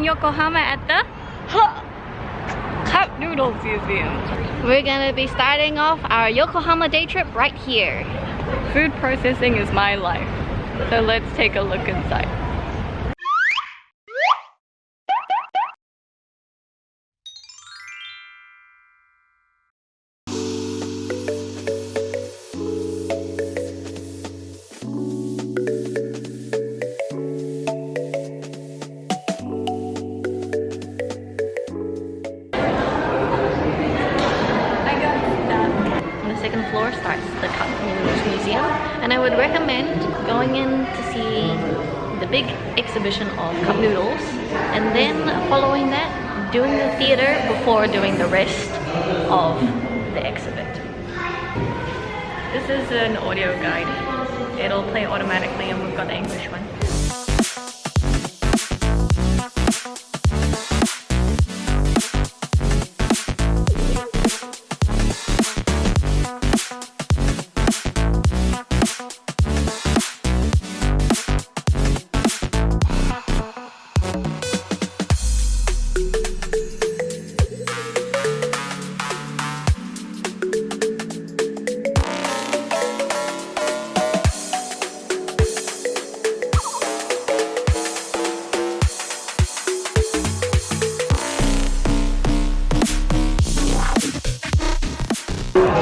in Yokohama at the Cup Noodles Museum. We're gonna be starting off our Yokohama day trip right here. Food processing is my life, so let's take a look inside. Second floor starts the Cup Noodles Museum, and I would recommend going in to see the big exhibition of cup noodles, and then following that, doing the theater before doing the rest of the exhibit. This is an audio guide. It'll play automatically, and we've got the English one.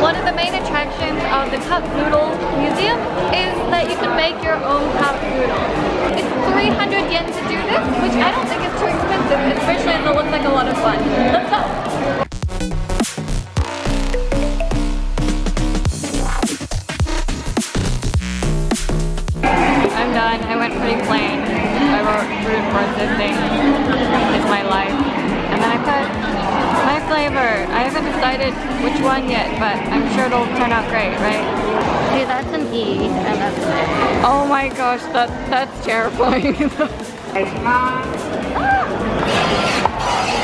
One of the main attractions of the Cup Noodles Museum is that you can make your own cup noodles. It's 300 yen to do this, which I don't think is too expensive, especially as it looks like a lot of fun. Let's go! I'm done. I went pretty plain. I wrote food processing is my life. And then I put my flavor. I haven't decided which one yet, but I'm sure it'll turn out great, right? See, that's an E, and that's an A. Oh my gosh, that's terrifying.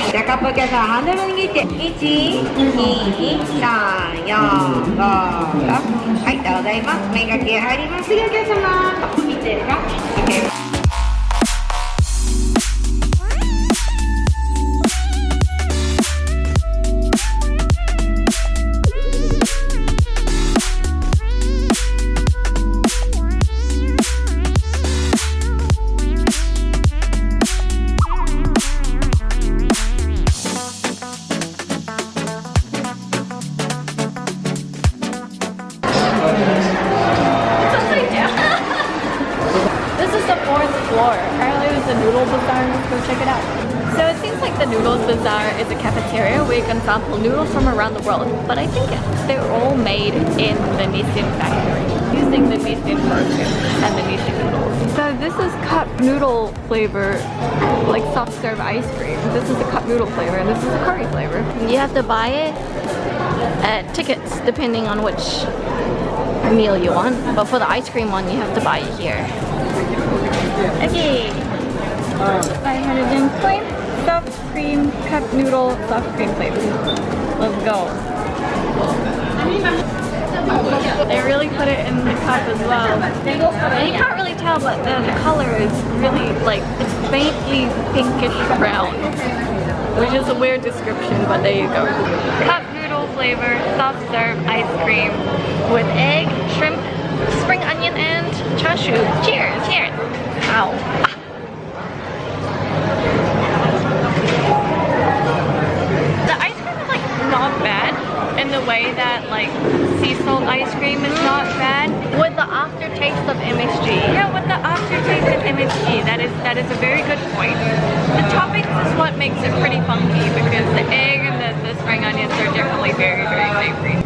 じゃあカップお客さんハンドル握って1,2,3,4,5,6はいどうございます麺がけ入ります次お客様見てるか OK Apparently there's a noodle bazaar. Let's go check it out. So it seems like the noodles bazaar is a cafeteria where you can sample noodles from around the world, but I think they're all made in the Nissin factory using the Nissin process and the Nissin noodles. So this is cup noodle flavor, like soft serve ice cream. This is the cup noodle flavor and this is the curry flavor. You have to buy it at tickets depending on which meal you want, but for the ice cream one you have to buy it here. Okay, 500 yen coin, soft cream, cup noodle, soft cream flavor. Let's go. They really put it in the cup as well. And you can't really tell, but the color is really like, it's faintly pinkish brown, which is a weird description, but there you go. Cup noodle flavor, soft serve ice cream with egg, shrimp, spring onion, and chashu. Cheers! Cheers! Ow. The ice cream is like not bad in the way that like sea salt ice cream is not bad. With the aftertaste of MSG. Yeah, with the aftertaste of MSG. That is a very good point. The toppings is what makes it pretty funky because the egg and the spring onions are definitely very, very savory.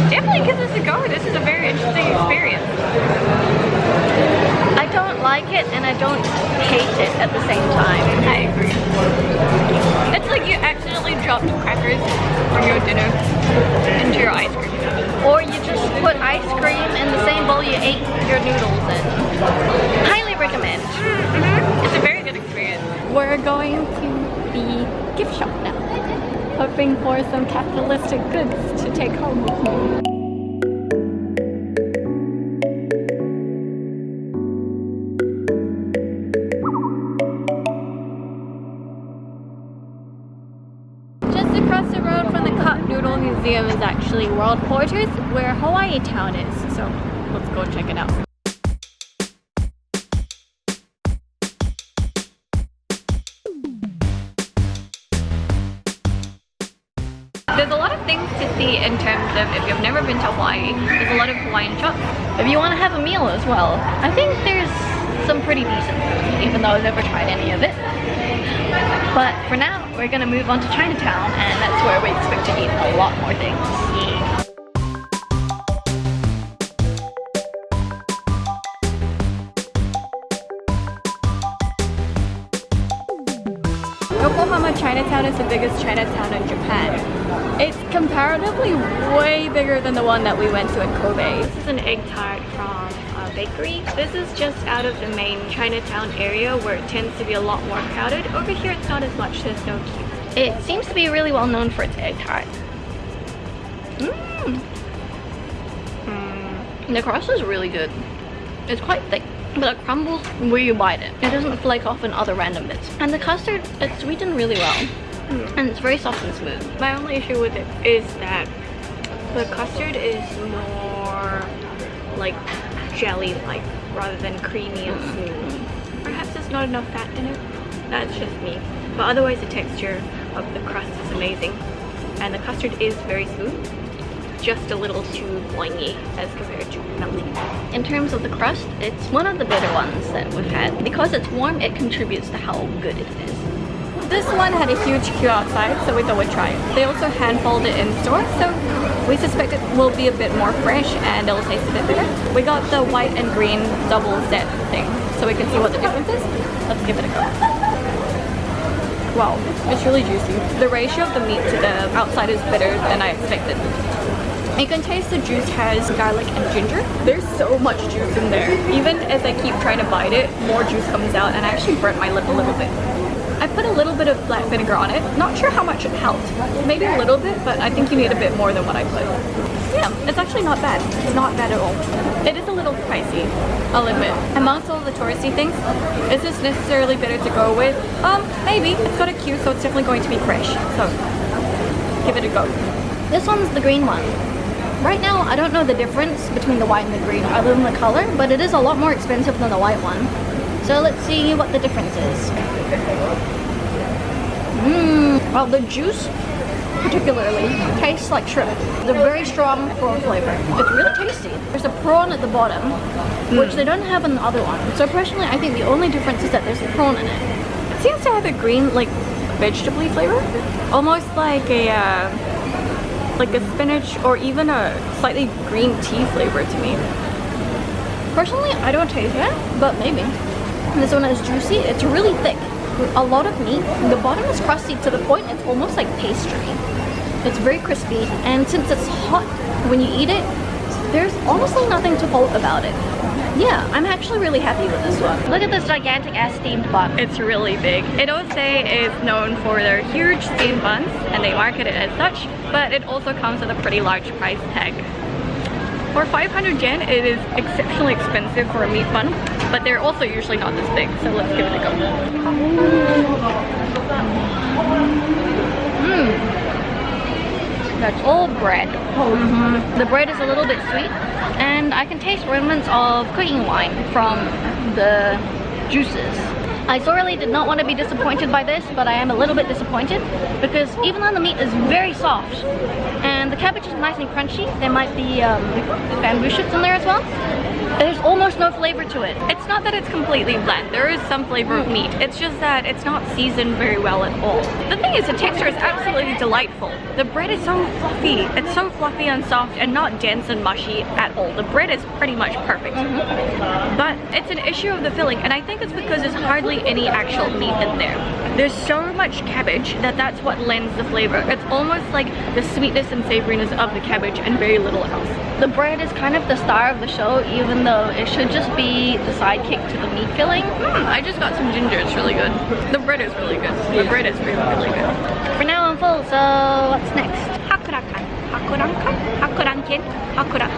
Definitely give this a go. This is a very interesting experience. I don't like it and I don't hate it at the same time. I agree. It's like you accidentally dropped crackers from your dinner into your ice cream. Or you just put ice cream in the same bowl you ate your noodles in. Highly recommend. It's a very good experience. We're going to the gift shop now, hoping for some capitalistic goods to take home with me. Across the road from the Cup Noodle Museum is actually World Porters, where Hawaiitown is. So let's go check it out. There's a lot of things to see in terms of if you've never been to Hawaii. There's a lot of Hawaiian shops. If you want to have a meal as well, I think there's some pretty decent food, even though I've never tried any of it. But for now, we're gonna move on to Chinatown, and that's where we expect to eat a lot more things. Yokohama Chinatown is the biggest Chinatown in Japan. It's comparatively way bigger than the one that we went to in Kobe. This is an egg tart from a bakery. This is just out of the main Chinatown area where it tends to be a lot more crowded. Over here it's not as much, there's no queue. It seems to be really well known for its egg tart. The crust is really good. It's quite thick, but it crumbles where you bite it. It doesn't flake off in other random bits. And the custard, it's sweetened really well. And it's very soft and smooth. My only issue with it is that the custard is more like jelly-like rather than creamy and smooth. Perhaps there's not enough fat in it. That's just me. But otherwise the texture of the crust is amazing. And the custard is very smooth. Just a little too boingy as compared to melting. In terms of the crust, it's one of the better ones that we've had. Because it's warm, it contributes to how good it is. This one had a huge queue outside, so we thought we'd try it. They also hand-fold it in store, so we suspect it will be a bit more fresh and it'll taste a bit better. We got the white and green double set thing, so we can see what the difference is. Let's give it a go. Wow, it's really juicy. The ratio of the meat to the outside is better than I expected. You can taste the juice has garlic and ginger. There's so much juice in there. Even as I keep trying to bite it, more juice comes out, and I actually burnt my lip a little bit. I put a little bit of black vinegar on it. Not sure how much it helped. Maybe a little bit, but I think you need a bit more than what I put. Yeah, it's actually not bad. It's not bad at all. It is a little pricey, I'll admit. Amongst all the touristy things, is this necessarily better to go with? Maybe. It's got a queue, so it's definitely going to be fresh. So, give it a go. This one's the green one. Right now, I don't know the difference between the white and the green other than the color, but it is a lot more expensive than the white one. So let's see what the difference is. Well, the juice particularly tastes like shrimp. It's a very strong prawn flavor. It's really tasty. There's a prawn at the bottom, which they don't have in the other one. So personally, I think the only difference is that there's a prawn in it. It seems to have a green, like, vegetable flavor. Almost like a spinach or even a slightly green tea flavor to me. Personally, I don't taste it, but maybe. This one is juicy. It's really thick. A lot of meat. The bottom is crusty to the point it's almost like pastry. It's very crispy, and since it's hot when you eat it, there's honestly nothing to fault about it. Yeah, I'm actually really happy with this one. Look at this gigantic ass steamed bun. It's really big. Itose is known for their huge steamed buns, and they market it as such, but it also comes with a pretty large price tag. For 500 yen, it is exceptionally expensive for a meat bun, but they're also usually not this big, so let's give it a go. That's all bread. The bread is a little bit sweet, and I can taste remnants of cooking wine from the juices. I sorely did not want to be disappointed by this, but I am a little bit disappointed because even though the meat is very soft and the cabbage is nice and crunchy, there might be bamboo shoots in there as well. There's almost no flavor to it. It's not that it's completely bland. There is some flavor of meat. It's just that it's not seasoned very well at all. The thing is, the texture is absolutely delightful. The bread is so fluffy. It's so fluffy and soft and not dense and mushy at all. The bread is pretty much perfect. But it's an issue of the filling, and I think it's because there's hardly any actual meat in there. There's so much cabbage that that's what lends the flavor. It's almost like the sweetness and savoriness of the cabbage and very little else. The bread is kind of the star of the show, even though it should just be the sidekick to the meat filling. I just got some ginger, it's really good. The bread is really good. The bread is really, really good. For now I'm full, so what's next? Hakurakan. Hakurankan? Hakuranken? Hakura.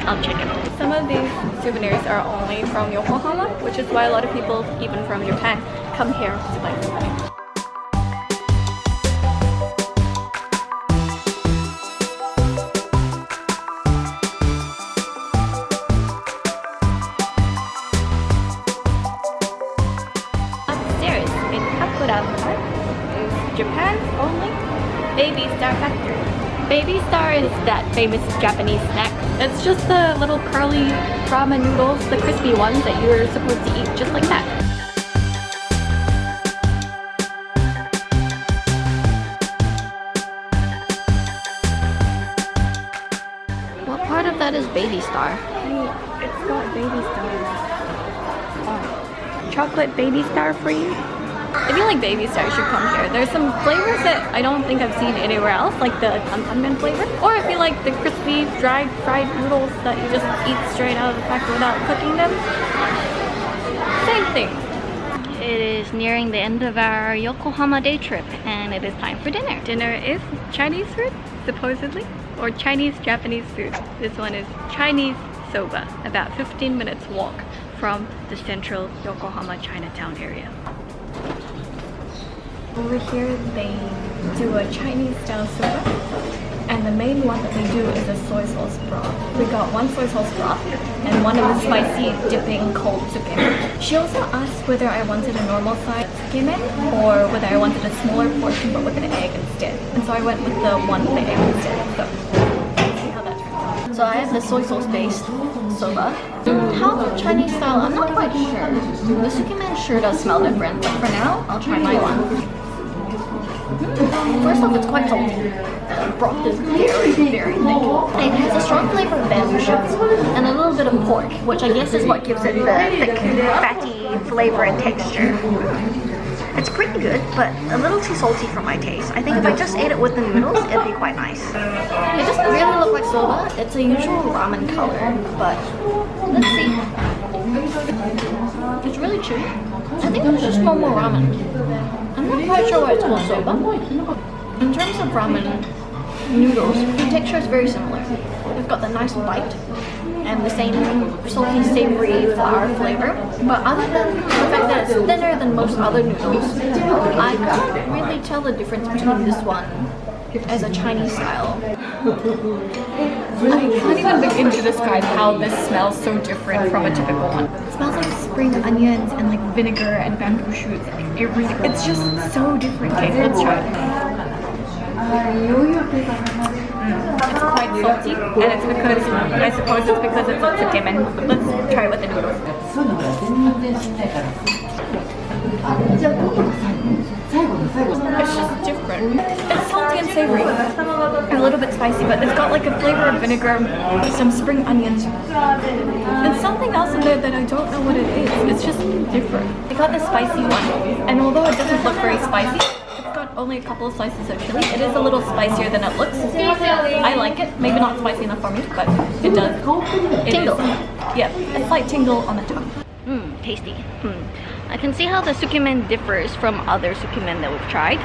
I'll check it out. Some of these souvenirs are only from Yokohama, which is why a lot of people, even from Japan, come here to buy souvenirs. out the back is Japan's only Baby Star Factory. Baby Star is that famous Japanese snack. It's just the little curly ramen noodles, the crispy ones that you're supposed to eat just like that. What part of that is Baby Star? It's got Baby Star. Oh. Chocolate Baby Star for you? If you like Baby Star, you should come here. There's some flavors that I don't think I've seen anywhere else, like the Tantan flavor. Or if you like the crispy, dried, fried noodles that you just eat straight out of the pack without cooking them. Same thing. It is nearing the end of our Yokohama day trip, and it is time for dinner. Dinner is Chinese food, supposedly, or Chinese-Japanese food. This one is Chinese soba, about 15 minutes walk from the central Yokohama Chinatown area. Over here they do a Chinese style soba, and the main one that they do is a soy sauce broth. We got one soy sauce broth and one of the spicy dipping cold tsukemen. She also asked whether I wanted a normal size tsukemen or whether I wanted a smaller portion but with an egg instead. And so I went with the one with the egg instead. So let's see how that turns out. So I have the soy sauce based soba. How the Chinese style, I'm not quite sure. The tsukemen sure does smell different, but for now, I'll try my one. First off, it's quite salty. The broth is very, very thick. It has a strong flavor of bamboo shoots and a little bit of pork, which I guess is what gives it the thick, fatty flavor and texture. It's pretty good, but a little too salty for my taste. I think if I just ate it with the noodles, it'd be quite nice. It doesn't really look like soba. It's a usual ramen color, but let's see. It's really chewy. I think it's just normal ramen. I'm not quite sure why it's called soba. In terms of ramen noodles, the texture is very similar. They've got the nice bite and the same salty, savory flour flavor. But other than the fact that it's thinner than most other noodles, I can't really tell the difference between this one as a Chinese style. I can't even begin to describe how this smells so different from a typical one. It smells like spring onions and like vinegar and bamboo shoots and everything. It's just so different. Okay, let's try it. It's quite salty, and it's because, I suppose it's because it's a tsukemen. Let's try it with the noodles. It's just different. It's salty and savory, a little bit spicy, but it's got like a flavor of vinegar, some spring onions, and something else in there that I don't know what it is. It's just different. I got the spicy one, and although it doesn't look very spicy, it's got only a couple of slices of chili. It is a little spicier than it looks. I like it. Maybe not spicy enough for me, but it does. Tingle. Yeah, a slight tingle on the tongue. Tasty. I can see how the tsukemen differs from other tsukemen that we've tried.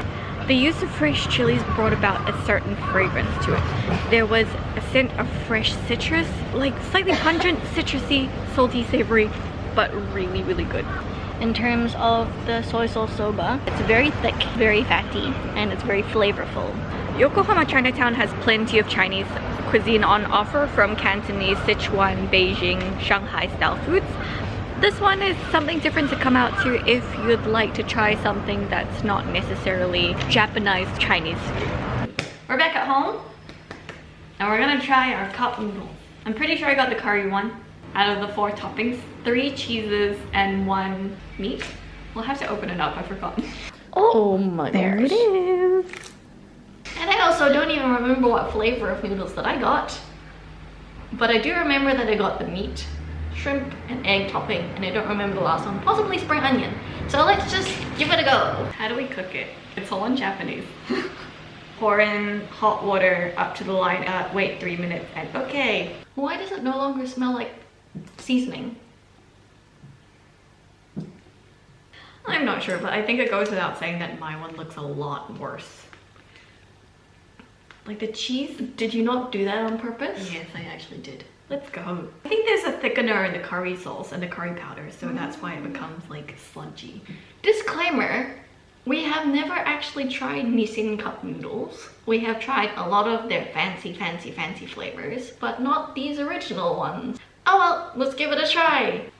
The use of fresh chilies brought about a certain fragrance to it. There was a scent of fresh citrus, like slightly pungent, citrusy, salty, savory, but really, really good. In terms of the soy sauce soba, it's very thick, very fatty, and it's very flavorful. Yokohama Chinatown has plenty of Chinese cuisine on offer, from Cantonese, Sichuan, Beijing, Shanghai style foods. This one is something different to come out to if you'd like to try something that's not necessarily Japanese Chinese food. We're back at home, and we're gonna try our cup noodles. I'm pretty sure I got the curry one out of the 4 toppings. 3 cheeses and 1 meat. We'll have to open it up, I forgot. Oh my gosh. There it is. And I also don't even remember what flavor of noodles that I got. But I do remember that I got the meat, shrimp, and egg topping, and I don't remember the last one. Possibly spring onion. So let's just give it a go. How do we cook it? It's all in Japanese. Pour in hot water up to the line. Wait 3 minutes and okay. Why does it no longer smell like seasoning? I'm not sure, but I think it goes without saying that my one looks a lot worse. Like the cheese, did you not do that on purpose? Yes, I actually did. Let's go. I think there's a thickener in the curry sauce and the curry powder, so that's why it becomes like sludgy. Disclaimer, we have never actually tried Nissin Cup Noodles. We have tried a lot of their fancy flavors, but not these original ones. Oh well, let's give it a try.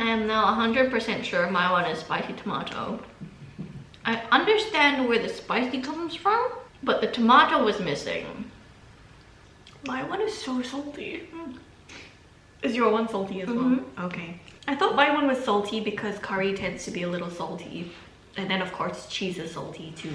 I am now 100% sure my one is spicy tomato. I understand where the spicy comes from, but the tomato was missing. My one is so salty. Is your one salty as well? Okay. I thought my one was salty because curry tends to be a little salty. And then of course cheese is salty too.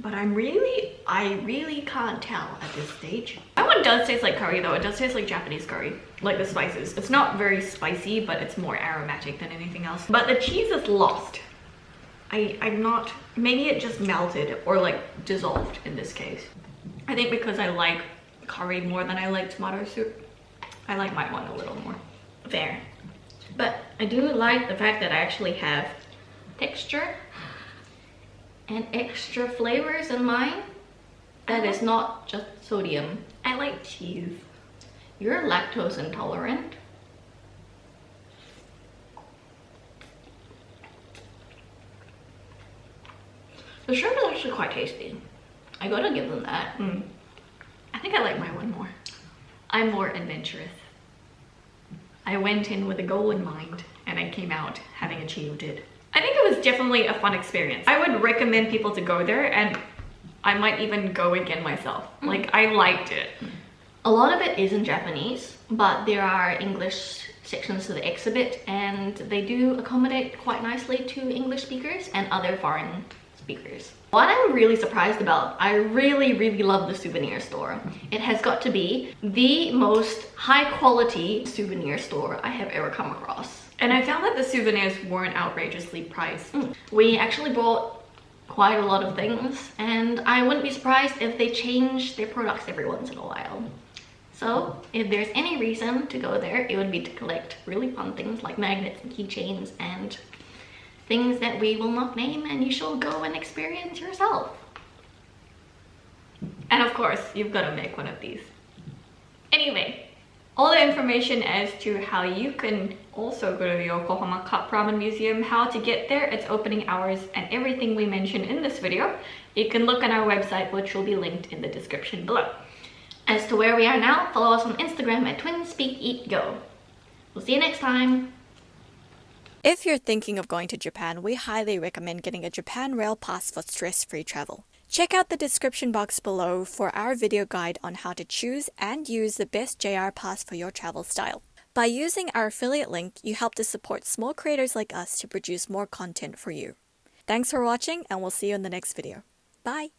But I really can't tell at this stage. My one does taste like curry though. It does taste like Japanese curry. Like the spices. It's not very spicy, but it's more aromatic than anything else. But the cheese is lost. I'm not, maybe it just melted or like dissolved in this case. I think because I like curry more than I like tomato soup, I like my one a little more. There. But I do like the fact that I actually have texture and extra flavors in mine. That is not just sodium. I like cheese. You're lactose intolerant. The shrimp is actually quite tasty. I gotta give them that. I think I like my one more. I'm more adventurous. I went in with a goal in mind and I came out having achieved it. I think it was definitely a fun experience. I would recommend people to go there and I might even go again myself. Like, I liked it. A lot of it is in Japanese, but there are English sections to the exhibit and they do accommodate quite nicely to English speakers and other foreign speakers. What I'm really surprised about, I really love the souvenir store. It has got to be the most high quality souvenir store I have ever come across. And I found that the souvenirs weren't outrageously priced. We actually bought quite a lot of things and I wouldn't be surprised if they change their products every once in a while. So if there's any reason to go there, it would be to collect really fun things like magnets and keychains and things that we will not name, and you shall go and experience yourself. And of course, you've got to make one of these. Anyway, all the information as to how you can also go to the Yokohama Cup Ramen Museum, how to get there, its opening hours, and everything we mentioned in this video, you can look on our website, which will be linked in the description below. As to where we are now, follow us on Instagram at TwinSpeakEatGo. We'll see you next time. If you're thinking of going to Japan, we highly recommend getting a Japan Rail Pass for stress-free travel. Check out the description box below for our video guide on how to choose and use the best JR Pass for your travel style. By using our affiliate link, you help to support small creators like us to produce more content for you. Thanks for watching, and we'll see you in the next video. Bye!